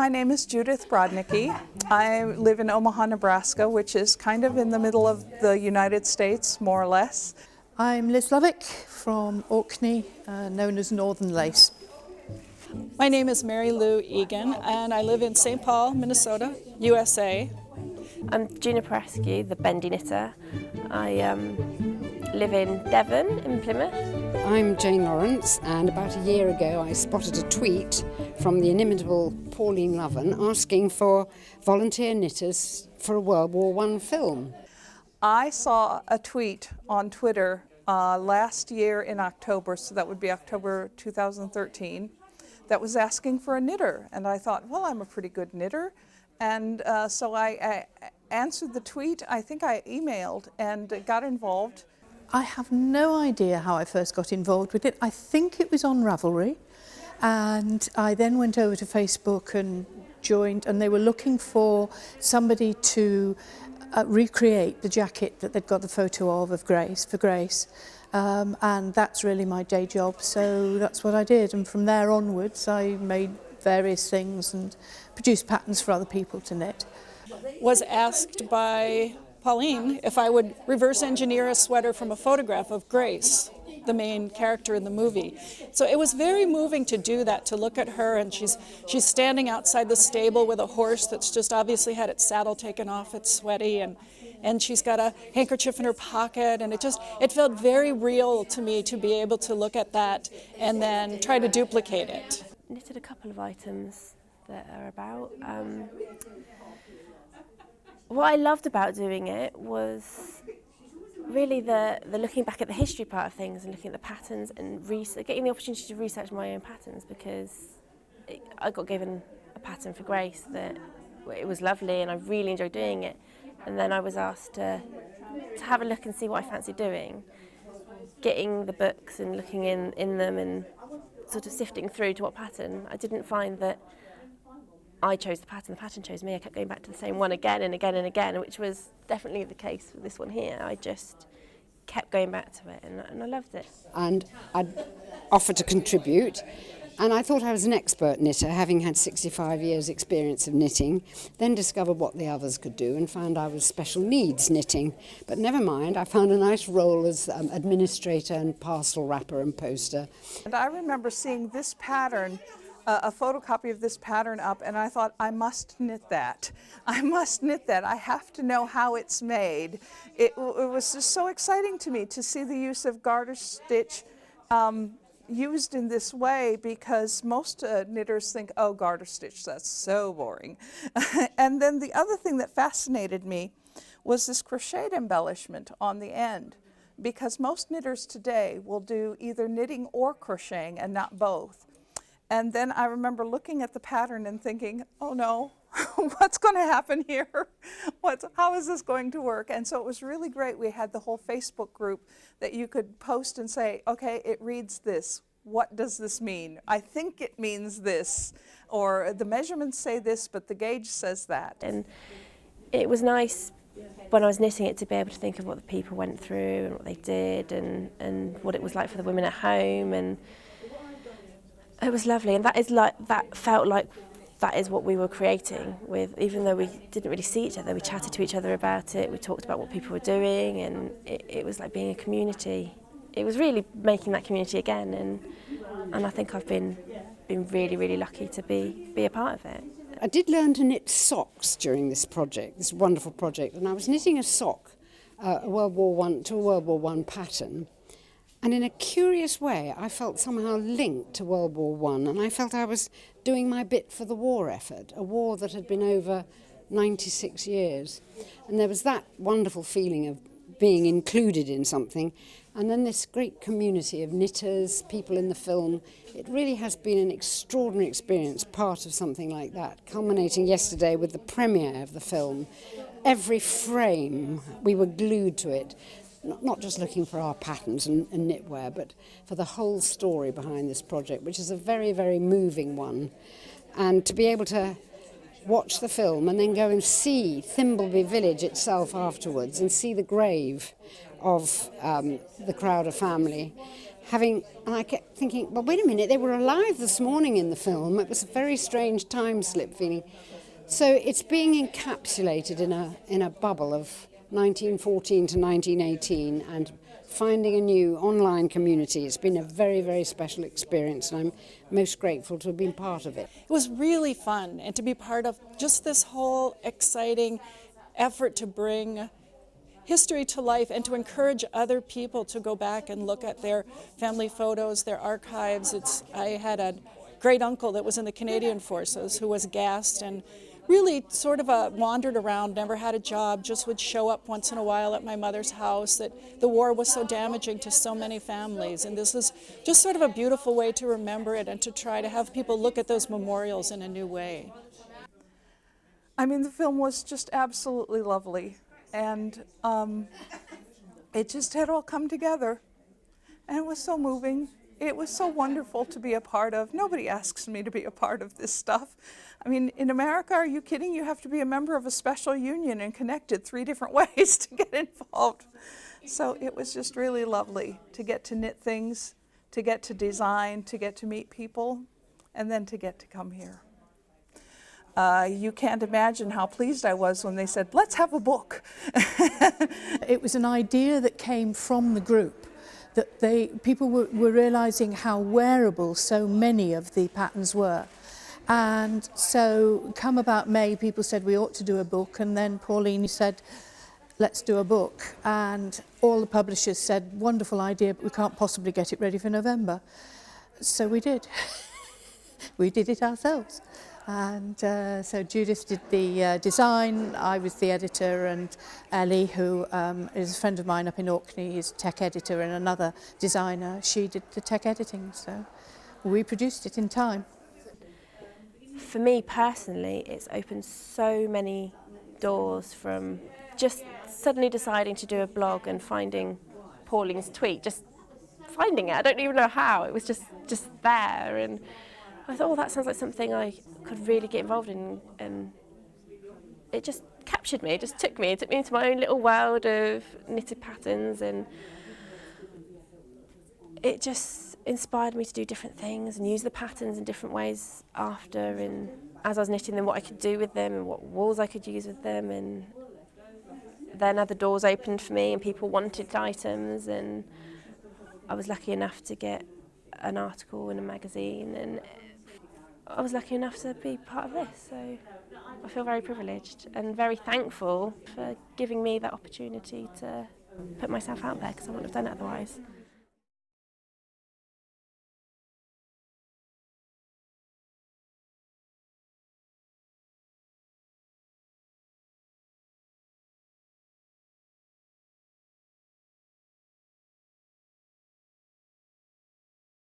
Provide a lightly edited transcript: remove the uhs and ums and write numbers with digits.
my name is Judith Brodnicki. I live in Omaha, Nebraska, which is kind of in the middle of the United States, more or less. I'm Liz Lovick from Orkney, known as Northern Lace. My name is Mary Lou Egan, and I live in St. Paul, Minnesota, USA. I'm Gina Parescu, the Bendy Knitter. I live in Devon, in Plymouth. I'm Jane Lawrence, and about a year ago I spotted a tweet from the inimitable Pauline Loven asking for volunteer knitters for a World War I film. I saw a tweet on Twitter last year in October, so that would be October 2013, that was asking for a knitter. And I thought, well, I'm a pretty good knitter. And so I answered the tweet. I think I emailed and got involved. I have no idea how I first got involved with it. I think it was on Ravelry, and I then went over to Facebook and joined, and they were looking for somebody to recreate the jacket that they'd got the photo of Grace, for Grace. And that's really my day job, so that's what I did. And from there onwards, I made various things and produced patterns for other people to knit. Was asked by Pauline if I would reverse engineer a sweater from a photograph of Grace, the main character in the movie. So it was very moving to do that, to look at her, and she's standing outside the stable with a horse that's just obviously had its saddle taken off, it's sweaty, and she's got a handkerchief in her pocket, and it felt very real to me to be able to look at that and then try to duplicate it. Knitted a couple of items that are about. What I loved about doing it was really the looking back at the history part of things and looking at the patterns and getting the opportunity to research my own patterns, because I got given a pattern for Grace that it was lovely and I really enjoyed doing it. And then I was asked to have a look and see what I fancied doing. Getting the books and looking in them and sort of sifting through to what pattern. I didn't find that I chose the pattern chose me. I kept going back to the same one again and again and again, which was definitely the case with this one here. I just kept going back to it, and I loved it. And I'd offered to contribute, and I thought I was an expert knitter, having had 65 years experience of knitting, then discovered what the others could do and found I was special needs knitting. But never mind, I found a nice role as administrator and parcel wrapper and poster. And I remember seeing this pattern, a photocopy of this pattern up, and I thought, I must knit that. I must knit that. I have to know how it's made. It was just so exciting to me to see the use of garter stitch used in this way, because most knitters think, oh, garter stitch, that's so boring. And then the other thing that fascinated me was this crocheted embellishment on the end, because most knitters today will do either knitting or crocheting and not both. And then I remember looking at the pattern and thinking, oh no, what's going to happen here? How is this going to work? And so it was really great. We had the whole Facebook group that you could post and say, okay, it reads this. What does this mean? I think it means this. Or the measurements say this, but the gauge says that. And it was nice when I was knitting it to be able to think of what the people went through and what they did and what it was like for the women at home. And it was lovely, and that felt like that is what we were creating with, even though we didn't really see each other, we chatted to each other about it, we talked about what people were doing, and it was like being a community. It was really making that community again, and I think I've been really, really lucky to be a part of it. I did learn to knit socks during this project, this wonderful project, and I was knitting a sock, a World War I pattern. And in a curious way, I felt somehow linked to World War I, and I felt I was doing my bit for the war effort, a war that had been over 96 years. And there was that wonderful feeling of being included in something. And then this great community of knitters, people in the film. It really has been an extraordinary experience, part of something like that, culminating yesterday with the premiere of the film. Every frame, we were glued to it. Not just looking for our patterns and knitwear, but for the whole story behind this project, which is a very, very moving one. And to be able to watch the film and then go and see Thimbleby village itself afterwards and see the grave of the Crowder family, and I kept thinking, well, wait a minute, they were alive this morning in the film. It was a very strange time slip feeling. So it's being encapsulated in a bubble of 1914 to 1918 and finding a new online community. It's been a very, very special experience, and I'm most grateful to have been part of it. It was really fun, and to be part of just this whole exciting effort to bring history to life and to encourage other people to go back and look at their family photos, their archives. I had a great uncle that was in the Canadian Forces who was gassed and really sort of wandered around, never had a job, just would show up once in a while at my mother's house. That the war was so damaging to so many families, and this is just sort of a beautiful way to remember it and to try to have people look at those memorials in a new way. I mean, the film was just absolutely lovely, and it just had all come together, and it was so moving. It was so wonderful to be a part of. Nobody asks me to be a part of this stuff. I mean, in America, are you kidding? You have to be a member of a special union and connected 3 different ways to get involved. So it was just really lovely to get to knit things, to get to design, to get to meet people, and then to get to come here. You can't imagine how pleased I was when they said, let's have a book. It was an idea that came from the group, that people were realising how wearable so many of the patterns were. And so come about May, people said we ought to do a book, and then Pauline said, let's do a book. And all the publishers said, wonderful idea, but we can't possibly get it ready for November. So we did. We did it ourselves. And so Judith did the design, I was the editor, and Ellie, who is a friend of mine up in Orkney, is tech editor, and another designer, she did the tech editing. So we produced it in time. For me personally, it's opened so many doors, from just suddenly deciding to do a blog and finding Pauline's tweet, just finding it. I don't even know how, it was just there, and I thought, oh, that sounds like something I could really get involved in, and it just captured me, it took me into my own little world of knitted patterns, and it just inspired me to do different things and use the patterns in different ways after, and as I was knitting them, what I could do with them and what wools I could use with them, and then other doors opened for me and people wanted items, and I was lucky enough to get an article in a magazine, and I was lucky enough to be part of this, so I feel very privileged and very thankful for giving me that opportunity to put myself out there, because I wouldn't have done it otherwise.